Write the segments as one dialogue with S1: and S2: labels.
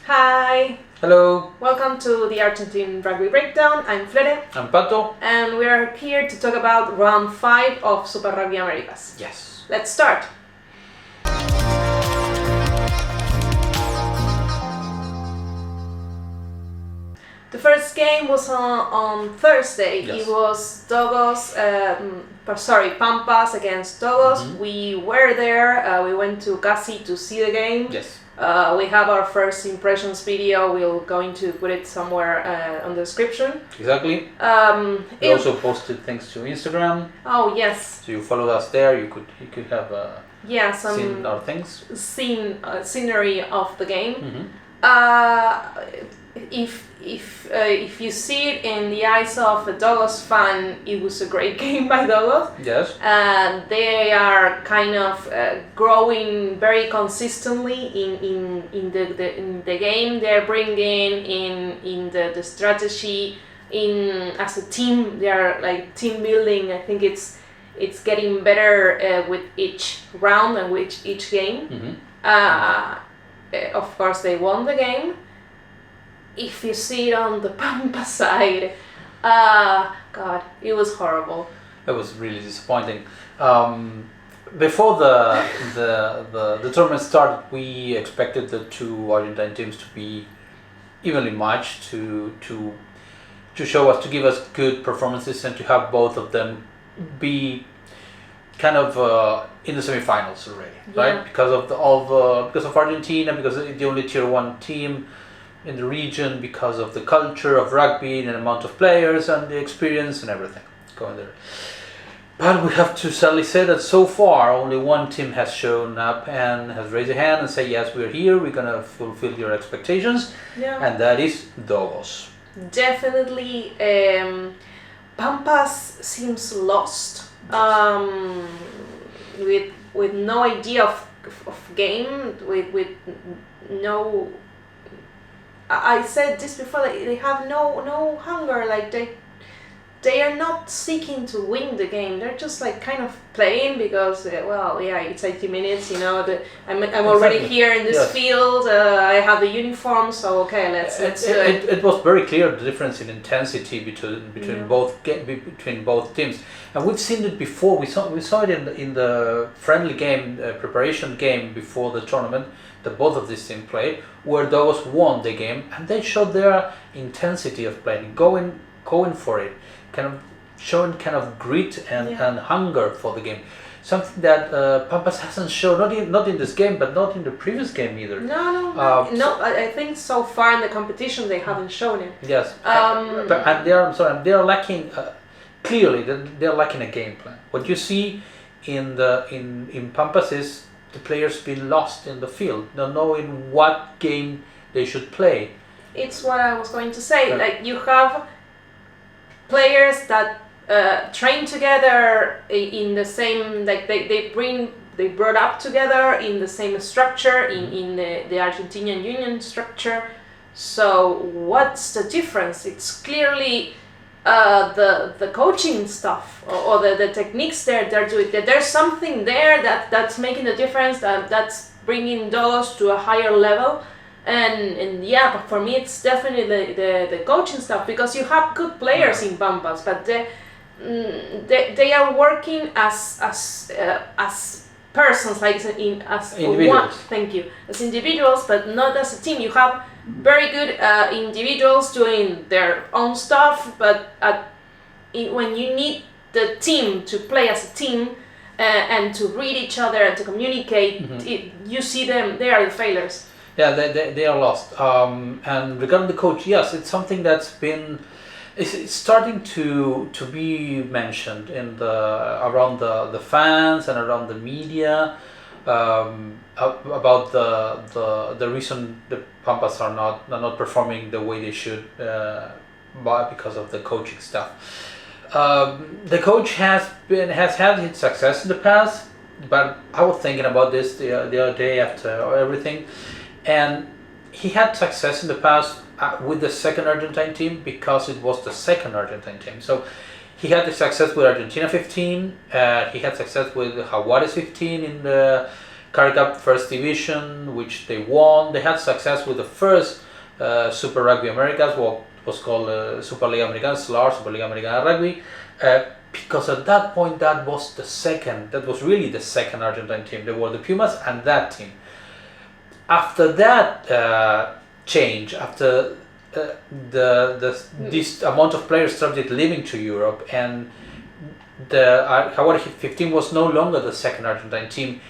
S1: Hi,
S2: Hello,
S1: welcome to the Argentine Rugby Breakdown. I'm Flere,
S2: I'm Pato.
S1: and we are here to talk about round 5 of Super Rugby Americas.
S2: Yes.
S1: Let's start. The first game was on Thursday.
S2: Yes.
S1: It was Pampas against Dogos. We were there. We went to Casi to see the game.
S2: Yes.
S1: We have our first impressions video. We're going to put it somewhere on the description.
S2: Exactly. We also posted things to Instagram.
S1: Oh yes.
S2: So you followed us there. You could have
S1: Some
S2: seen our things.
S1: Scenery of the game. If you see it in the eyes of a Dogos fan, it was a great game by Dogos.
S2: Yes.
S1: They are kind of growing very consistently in the game. They're bringing in the strategy as a team. They are like team building. I think it's getting better with each round and with each game. Of course, they won the game. If you see it on the Pampa side, God, it was horrible.
S2: It was really disappointing. Before the tournament started, we expected the two Argentine teams to be evenly matched, to show us, to give us good performances, and to have both of them be kind of in the semifinals already, right? Because of Argentina, because it's the only tier 1 team in the region, because of the culture of rugby and the amount of players and the experience and everything going there. But we have to sadly say that so far only one team has shown up and has raised a hand and said, yes, we're here, we're gonna fulfill your expectations, and that is Dogos.
S1: Definitely. Pampas seems lost, with no idea of game, with no. I said this before. They have no hunger. Like they are not seeking to win the game. They're just like kind of playing because it's 80 minutes. You know, I'm already here in this field. I have the uniform, so okay, let's do it.
S2: It was very clear the difference in intensity between both teams, and we've seen it before. We saw it in the friendly game, preparation game before the tournament that both of these teams played, where Dogos won the game, and they showed their intensity of playing, going for it, kind of showing kind of grit and hunger for the game. Something that Pampas hasn't shown, not in this game, but not in the previous game either.
S1: No. I think so far in the competition they haven't shown it.
S2: Yes, and they are lacking. Clearly, they're lacking a game plan. What you see in Pampas is the players been lost in the field, not knowing what game they should play.
S1: It's what I was going to say. Like you have players that train together in the same, like they brought up together in the same structure, in the Argentinian union structure. So what's the difference? It's clearly the coaching stuff or the techniques they're doing. There's something there that's making the difference, that's bringing those to a higher level. And but for me it's definitely the coaching stuff, because you have good players in Pampas, but they are working as persons, like as
S2: individuals.
S1: As individuals, but not as a team. You have very good individuals doing their own stuff, but when you need the team to play as a team and to read each other and to communicate, you see them, they are the failures.
S2: Yeah, they are lost. And regarding the coach, yes, it's something that's been, it's starting to be mentioned in around the fans and around the media, about the reason the Pampas are not performing the way they should, because of the coaching stuff. The coach has had his success in the past, but I was thinking about this the other day after everything, and he had success in the past with the second Argentine team because it was the second Argentine team. So he had the success with Argentina 15. He had success with Jaguares 15 in the Carry Cup First Division, which they won. They had success with the first Super Rugby Americas, what was called Super Liga Americas, Super Liga Americana Rugby, because at that point that was really the second Argentine team. There were the Pumas and that team. After that change, after this amount of players started leaving to Europe, and the Yacare 15 was no longer the second Argentine team.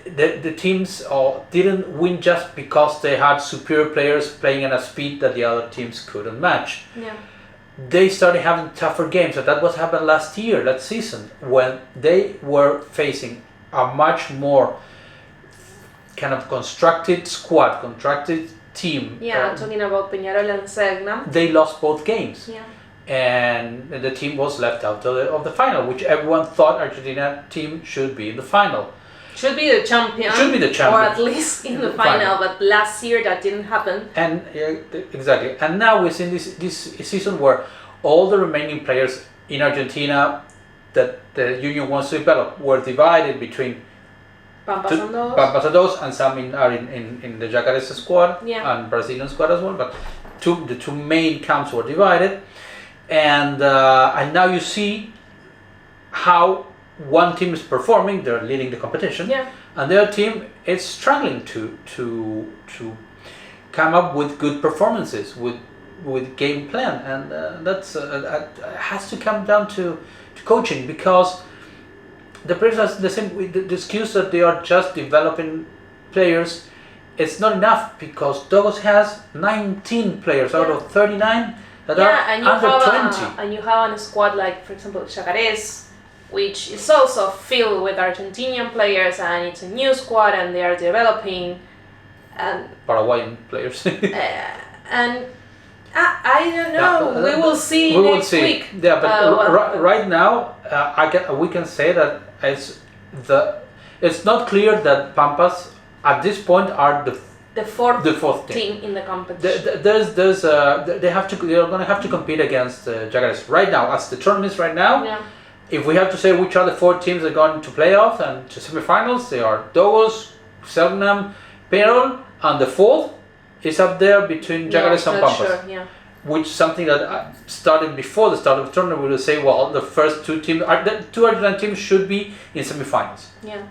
S2: The teams didn't win just because they had superior players playing at a speed that the other teams couldn't match.
S1: Yeah.
S2: They started having tougher games, and that was happened last season, when they were facing a much more kind of constructed team.
S1: Yeah, talking about Peñarol and Selknam.
S2: They lost both games.
S1: Yeah.
S2: And the team was left out of the final, which everyone thought Argentina team should be in the final.
S1: Should be the champion. Or at least in the final. But last year that didn't happen.
S2: And exactly. And now we're seeing this season where all the remaining players in Argentina that the union wants to develop were divided between
S1: Pampas and
S2: Dogos, and some are in the Yacare squad, and Brazilian squad as well. But the two main camps were divided, and now you see how one team is performing; they're leading the competition, and the other team is struggling to come up with good performances with game plan, and that's has to come down to coaching, because the players are the same. The excuse that they are just developing players, it's not enough, because Dogos has 19 players out of 39 that are under 20.
S1: And you have a squad like, for example, Yacare's, which is also filled with Argentinian players, and it's a new squad, and they are developing. And
S2: Paraguayan players.
S1: And I don't know. We will see next week.
S2: Yeah, but right now, we can say that it's not clear that Pampas at this point are the fourth
S1: team in the competition.
S2: They're going to have to compete against Yacare right now. As the tournament is right now, if we have to say which are the 4 teams that are going to playoff and to semifinals, they are Dogos, Selknam, Peñarol, and the 4th is up there between Yacare and Pampas.
S1: Sure,
S2: which is something that started before the start of the tournament. We will say, well, the first 2 teams, the 2 Argentine teams should be in semifinals.
S1: Yeah.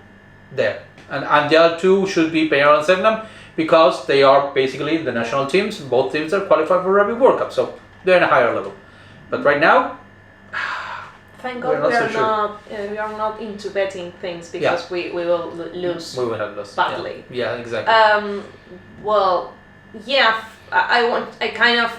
S2: There. And the other 2 should be Peñarol and Selknam, because they are basically the national teams. Both teams are qualified for Rugby World Cup, so they're in a higher level. But right now,
S1: thank God we are not into betting things, because we will lose.
S2: We will have lost
S1: badly.
S2: Yeah, exactly.
S1: Well, yeah. I kind of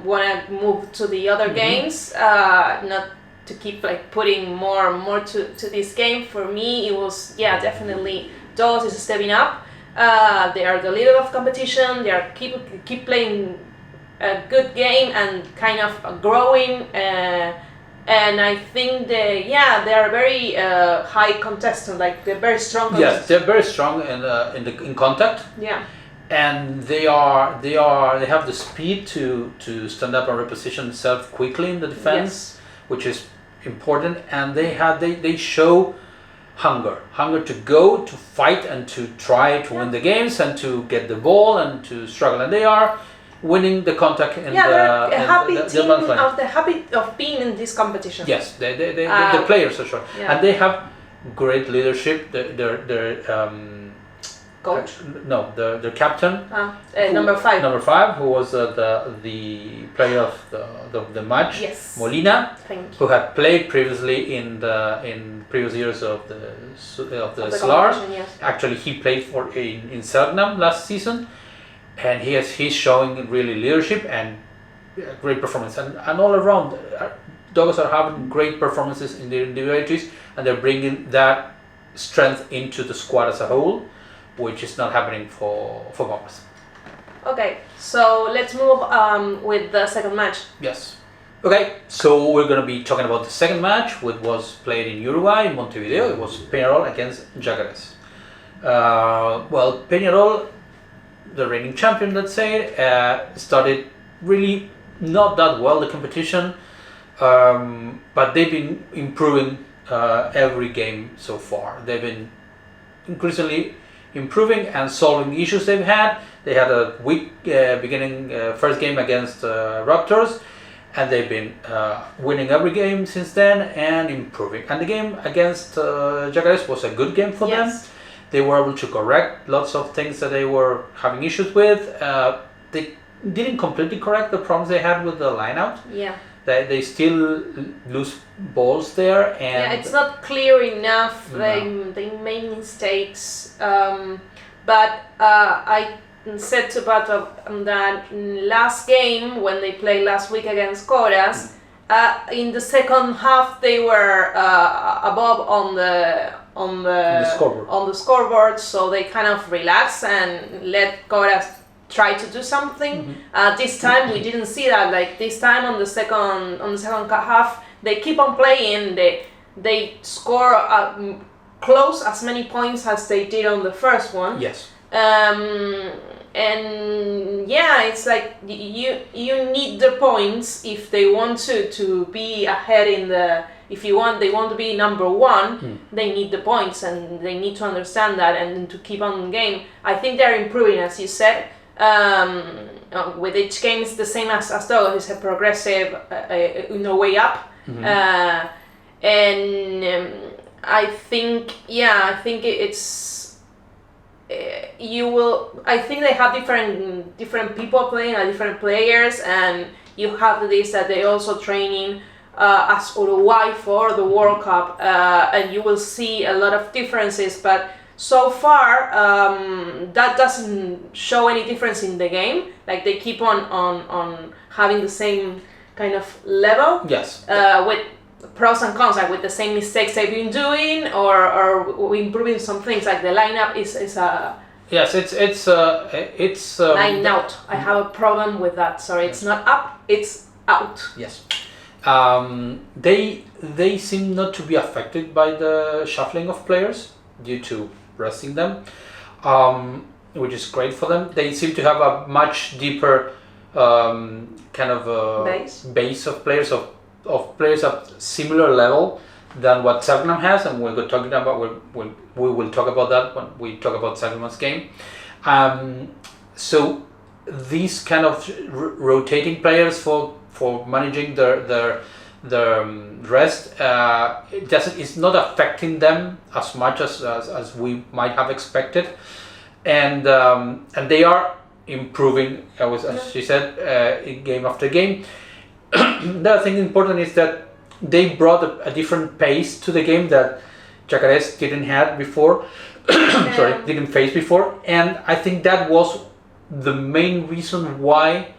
S1: want to move to the other games, not to keep like putting more to this game. For me, it was definitely Dogos is stepping up. They are the leader of competition. They are keep playing a good game and kind of growing. And I think they are very high contestant. Like they're very strong.
S2: Yes, they're very strong in contact.
S1: Yeah.
S2: And they have the speed to stand up and reposition themselves quickly in the defense, which is important. And they show hunger to go, to fight, and to try to win the games, and to get the ball, and to struggle. And they are winning the contact in
S1: they're a happy team of the habit of being in this competition.
S2: Yes, the players are sure, and they have great leadership. Their
S1: coach?
S2: No, their captain.
S1: Number 5.
S2: Number 5, who was the player of the match.
S1: Yes.
S2: Molina,
S1: Thank you.
S2: who had played previously in previous years of the SLAR.
S1: Yes.
S2: Actually, he played in Selknam last season, and he's showing really leadership and great performance. And all around, Dogos are having great performances in their individualities, and they're bringing that strength into the squad as a whole, which is not happening for Pampas.
S1: Okay, so let's move with the second match.
S2: Yes. Okay, so we're going to be talking about the second match, which was played in Uruguay, in Montevideo. It was Peñarol against Yacare. Well, Peñarol, the reigning champion, let's say, started really not that well the competition, but they've been improving every game so far. They've been increasingly improving and solving the issues they've had. They had a weak first game against Raptors, and they've been winning every game since then and improving. And the game against Yacare was a good game for them. They were able to correct lots of things that they were having issues with. They didn't completely correct the problems they had with the lineout.
S1: Yeah.
S2: They still lose balls there, and
S1: it's not clear enough.
S2: No.
S1: They made mistakes, but I said to Pato that last game when they played last week against Cobras, in the second half they were above on the scoreboard, so they kind of relaxed and let Cobras try to do something. This time we didn't see that. Like this time on the second half, they keep on playing. They score close as many points as they did on the first one.
S2: Yes.
S1: And yeah, it's like you need the points if they want to be ahead in the. If they want to be number one, they need the points, and they need to understand that and to keep on the game. I think they're improving, as you said. With each game, it's the same as Dogos. It's a progressive in a way up, and I think it's you will. I think they have different people playing, different players, and you have this that they also training as Uruguay for the World Cup, and you will see a lot of differences, but. So far, that doesn't show any difference in the game. Like they keep on having the same kind of level.
S2: Yes.
S1: With pros and cons, like with the same mistakes they've been doing, or improving some things. Like the lineup is a.
S2: Yes, it's
S1: line out. I have a problem with that. Sorry, it's not up. It's out.
S2: Yes. They seem not to be affected by the shuffling of players due to resting them, which is great for them. They seem to have a much deeper kind of base of players of players at similar level than what Selknam has, and we will talk about that when we talk about Selknam's game. So these kind of rotating players for managing their rest, it's not affecting them as much as we might have expected, and they are improving. As she said, in game after game. The other thing important is that they brought a different pace to the game that Yacare didn't have before. Didn't face before, and I think that was the main reason why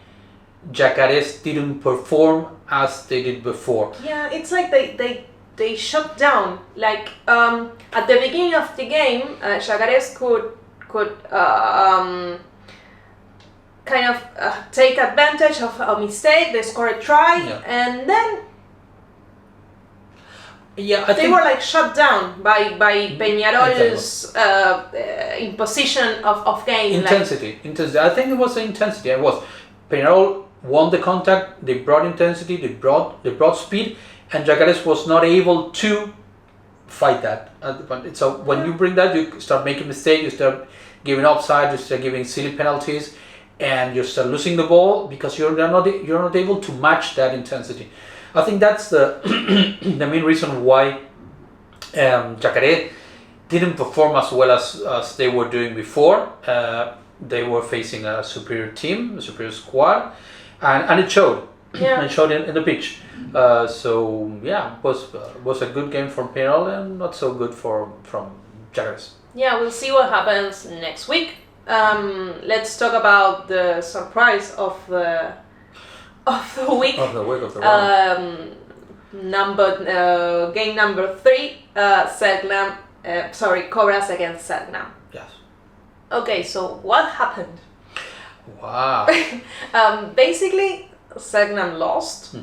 S2: Yacare didn't perform as they did before.
S1: Yeah, it's like they shut down. Like at the beginning of the game, Yacare could kind of take advantage of a mistake. They score a try, and then they were like shut down by Peñarol's imposition of game.
S2: Intensity. I think it was the intensity. It was Peñarol won the contact. They brought intensity. They brought speed, and Yacare was not able to fight that. So when you bring that, you start making mistakes. You start giving offside. You start giving silly penalties, and you start losing the ball because you're not able to match that intensity. I think that's the the main reason why Yacare didn't perform as well as they were doing before. They were facing a superior team, a superior squad, and it showed.
S1: Yeah.
S2: It showed in the pitch. So yeah, it was a good game from Peñarol and not so good from Yacare.
S1: Yeah, we'll see what happens next week. Let's talk about the surprise of the week.
S2: Of the round.
S1: Game number 3, Selknam. Cobras against Selknam.
S2: Yes.
S1: Okay, so what happened?
S2: Wow.
S1: Basically, Selknam lost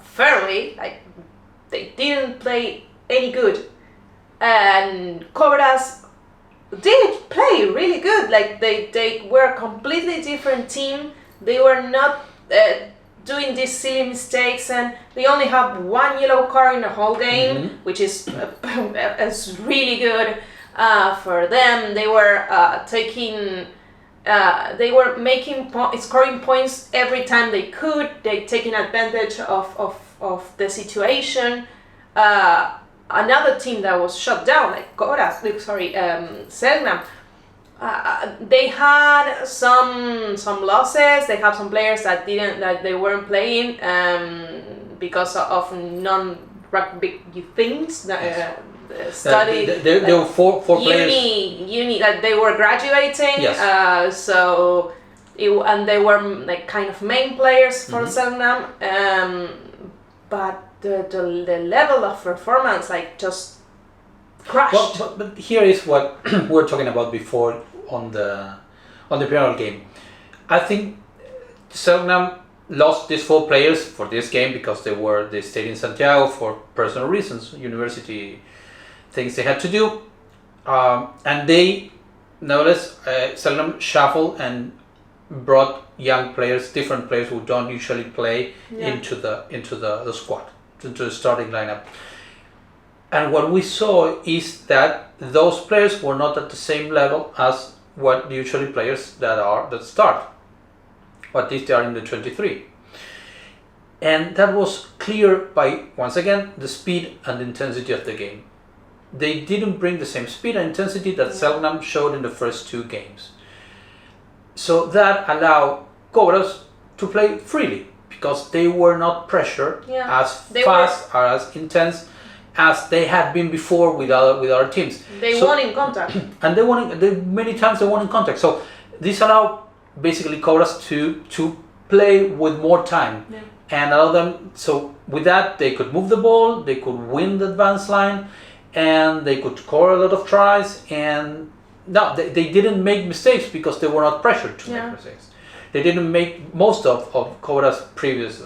S1: fairly. Like they didn't play any good, and Cobras did play really good. Like they were a completely different team. They were not doing these silly mistakes, and they only have one yellow card in the whole game, which is really good. for them. They were they were scoring points every time they could. They taking advantage of the situation. Another team that was shut down, like Cobras, Selknam, they had some losses. They have some players that they weren't playing because of non-rugby things. Study.
S2: There were four players.
S1: Uni that they were graduating.
S2: Yes.
S1: And they were like kind of main players for Selknam. But the level of performance like just crashed.
S2: But here is what we were talking about before on the Peñarol game. I think Selknam lost these 4 players for this game because they stayed in Santiago for personal reasons, university things they had to do, and they noticed Selknam shuffled and brought young players, different players who don't usually play into the squad, into the starting lineup. And what we saw is that those players were not at the same level as what usually players that start, but they are in the 23. And that was clear by, once again, the speed and intensity of the game. They didn't bring the same speed and intensity that Selknam showed in the first 2 games. So that allowed Cobras to play freely because they were not pressured as fast or as intense as they had been before with other teams.
S1: They won in contact.
S2: And many times they won in contact. So this allowed basically Cobras to play with more time and allow them. So with that they could move the ball, they could win the advance line, and they could score a lot of tries. And no, they didn't make mistakes because they were not pressured to make mistakes. They didn't make most of Cobra's previous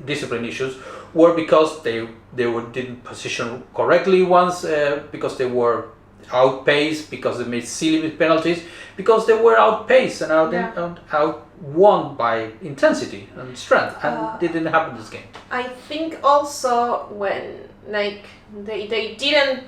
S2: discipline issues were because they didn't position correctly once, because they were outpaced, because they made silly penalties, because they were outpaced and outwon by intensity and strength, and it didn't happen this game.
S1: I think also when they didn't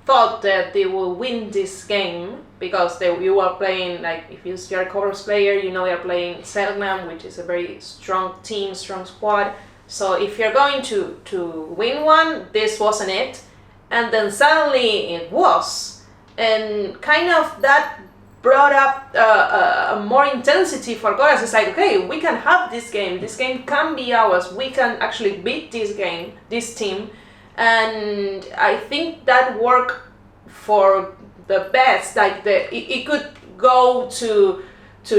S1: thought that they will win this game because you are playing, like, if you're a Cobras player, you know you're playing Selknam, which is a very strong team, strong squad. So if you're going to win one, this wasn't it. And then suddenly it was. And kind of that brought up more intensity for Cobras. It's like, okay, we can have this game. This game can be ours. We can actually beat this team. And I think that worked for the best. Like it could go to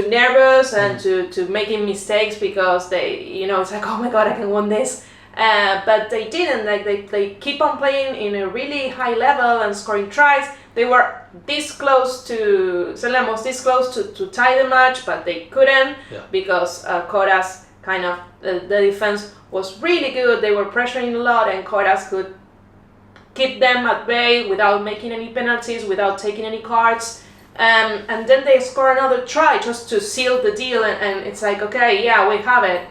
S1: nervous and to making mistakes because it's like, oh my god, I can win this. But they didn't. Like they keep on playing in a really high level and scoring tries. They were Selknam was this close to tie the match, but they couldn't because Cobras kind of the defense was really good. They were pressuring a lot, and Cobras could keep them at bay without making any penalties, without taking any cards. And then they score another try just to seal the deal, and it's like, okay, yeah, we have it.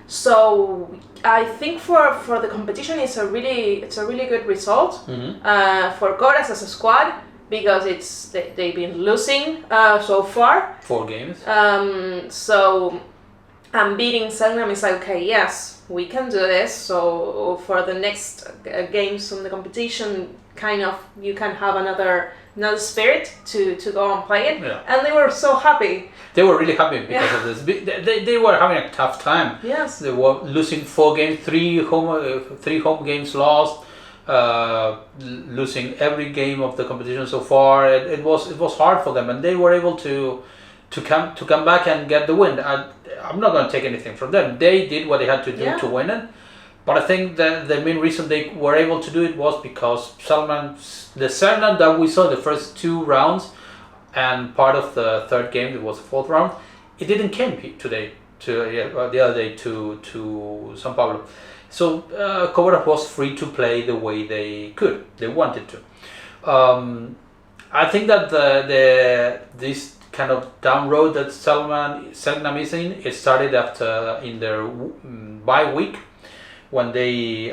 S1: So I think for the competition, it's a really good result for Cobras as a squad, because they've been losing so far.
S2: 4 games.
S1: So beating Selknam is like, okay, yes, we can do this. So for the next games on the competition, kind of you can have another spirit to go and play it. And they were so happy.
S2: They were really happy because of this. They were having a tough time.
S1: Yes.
S2: They were losing 4 games, 3 home games lost, losing every game of the competition so far. It was hard for them, and they were able to come back and get the win. I'm not going to take anything from them. They did what they had to do to win it. But I think that the main reason they were able to do it was because the Selknam that we saw the first 2 rounds and part of the 3rd game, it was the 4th round, it didn't come today, the other day to São Paulo. So Cobras was free to play the way they wanted to. I think that this kind of down road that Selknam is in, it started in their bye week, when they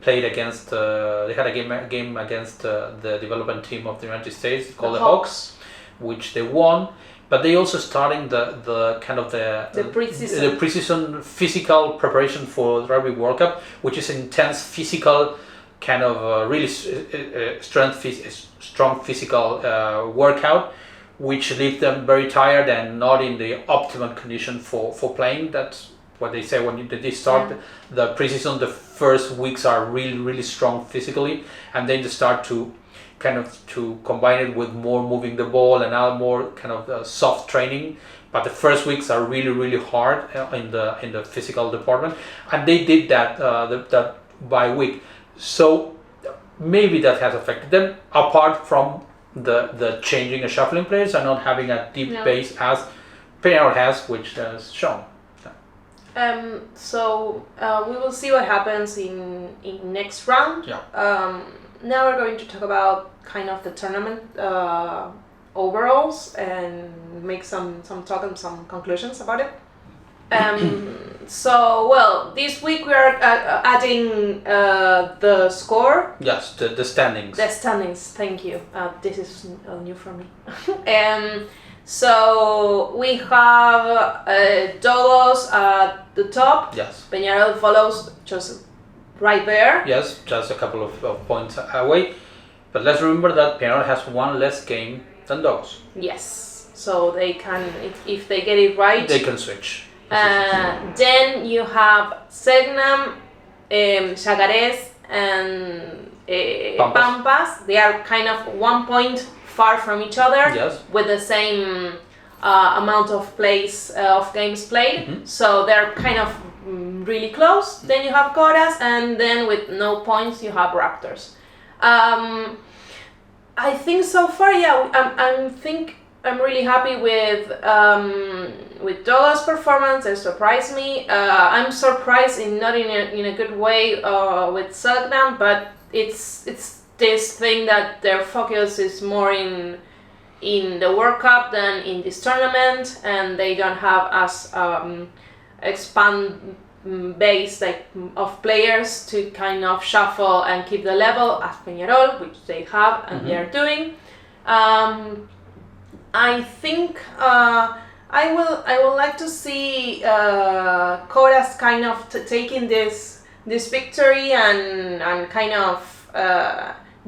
S2: played against. They had a game against the development team of the United States called the Hawks, which they won. But they also starting the kind of the pre-season physical preparation for the Rugby World Cup, which is intense physical kind of really strong physical workout, which leave them very tired and not in the optimum condition for playing. That's what they say when they start the pre-season. The first weeks are really strong physically, and then they start to kind of to combine it with more moving the ball and now more kind of soft training. But the first weeks are really hard in the physical department, and they did that that by week. So maybe that has affected them, apart from the changing and shuffling players and not having a deep base as Peñarol has, which has shown.
S1: So we will see what happens in next round.
S2: Yeah.
S1: Now we're going to talk about kind of the tournament overalls and make some talk and some conclusions about it. So, well, this week we are adding the score.
S2: Yes, the standings.
S1: The standings, thank you. This is new for me. So we have Dogos at the top.
S2: Yes.
S1: Peñarol follows just right there.
S2: Yes, just a couple of points away. But let's remember that Peñarol has one less game than Dogos.
S1: Yes. So they can, if they get it right,
S2: they can switch.
S1: Then you have Selknam, Yacare, and Pampas. They are kind of 1 point far from each other.
S2: Yes. With
S1: the same amount of games played.
S2: Mm-hmm.
S1: So they're kind of really close. Then you have Cobras, and then with no points you have Raptors. I think so far, I'm really happy with Dogos' performance. It surprised me. I'm surprised not in a good way with Selknam, but it's this thing that their focus is more in the World Cup than in this tournament, and they don't have as expand base of players to kind of shuffle and keep the level as Peñarol, which they have and they are doing. I think I would like to see Cobras kind of taking this victory and kind of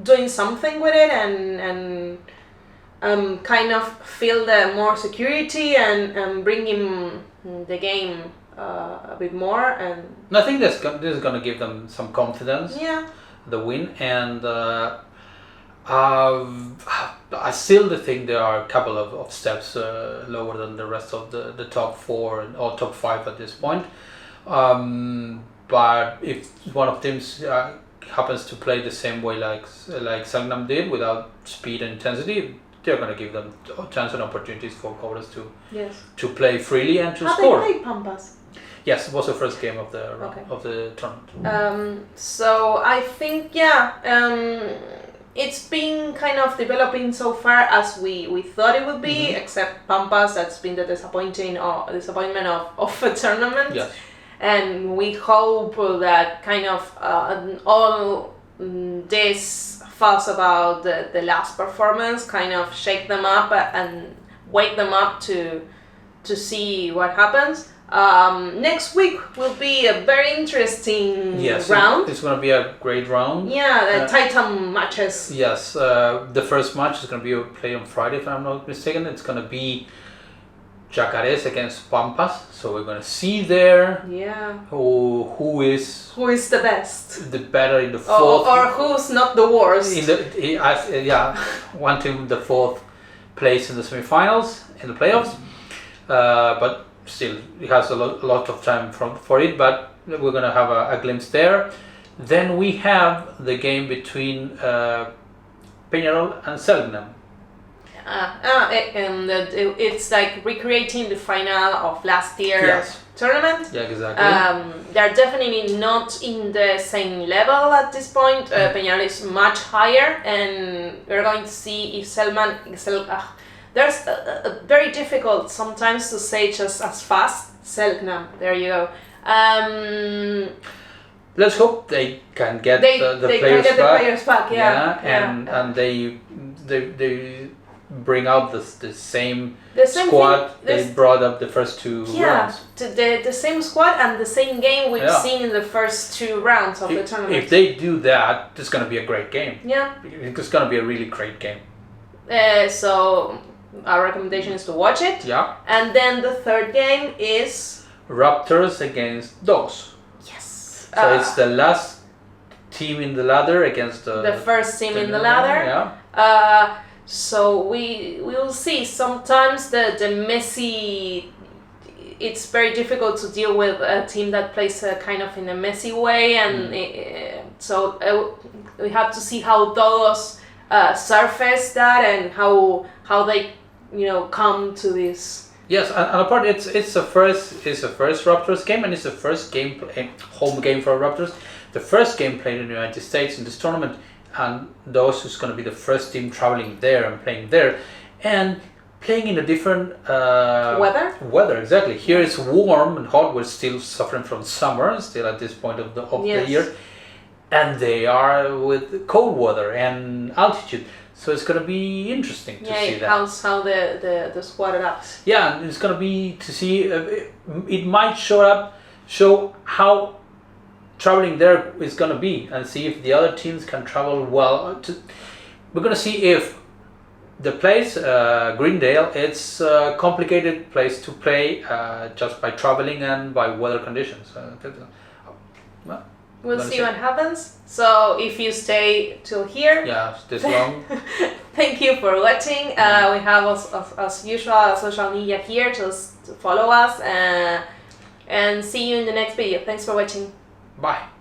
S1: doing something with it and kind of feel the more security and bringing the game a bit more. And
S2: I think this is going to give them some confidence.
S1: Yeah.
S2: The win, and I still think there are a couple of steps lower than the rest of the top four or top five at this point. But if one of teams happens to play the same way like Selknam did, without speed and intensity, they're going to give them a chance and opportunities for Cobras to play freely and to score.
S1: They played Pampas.
S2: Yes, it was the first game of the tournament.
S1: So I think it's been kind of developing so far as we thought it would be, except Pampas, that's been the disappointment of a tournament.
S2: Yes.
S1: And we hope that kind of all this fuss about the last performance kind of shake them up and wake them up to see what happens. Next week will be a very interesting round.
S2: It's going to be a great round.
S1: Yeah, the Titan matches.
S2: Yes, the first match is going to be played on Friday, if I'm not mistaken. It's going to be Yacare against Pampas. So we're going to see there who is
S1: the best,
S2: the better in the fourth,
S1: or who's not the worst.
S2: One team the fourth place in the semifinals in the playoffs, but still it has a lot of time for it, but we're going to have a glimpse there. Then we have the game between Peñarol and Selknam.
S1: It's like recreating the final of last year's tournament.
S2: Yeah, exactly.
S1: They're definitely not in the same level at this point. Peñarol is much higher, and we're going to see if there's a very difficult sometimes to say just as fast. Selknam, there you go.
S2: let's hope they can get the
S1: they
S2: players
S1: can get
S2: back.
S1: the players back.
S2: And they bring out the same squad they brought up the first two rounds.
S1: The same squad and the same game we've seen in the first two rounds of the tournament.
S2: If they do that, it's going to be a great game.
S1: Yeah.
S2: It's going to be a really great game.
S1: So our recommendation is to watch it.
S2: Yeah.
S1: And then the third game is
S2: Raptors against Dogos.
S1: Yes.
S2: So it's the last team in the ladder against
S1: the first team in the ladder.
S2: Yeah.
S1: So we will see. Sometimes the messy, it's very difficult to deal with a team that plays kind of in a messy way, and so we have to see how Dogos surface that and how they come to this.
S2: Yes, and apart it's the first Raptors game, and it's the first home game for Raptors. The first game played in the United States in this tournament. And Dogos is going to be the first team traveling there and playing there, and playing in a different
S1: weather.
S2: Exactly. Here it's warm and hot. We're still suffering from summer, still at this point of the year, and they are with cold weather and altitude. So it's going to be interesting to see that.
S1: How the squad adapts.
S2: Yeah, and it's going to be to see. It might show how traveling there is going to be, and see if the other teams can travel well. We're going to see if the place, Greendale, it's a complicated place to play just by traveling and by weather conditions.
S1: We'll see what happens. So if you stay till here,
S2: this long.
S1: Thank you for watching. We have as usual social media here. Just follow us and see you in the next video. Thanks for watching.
S2: Bye.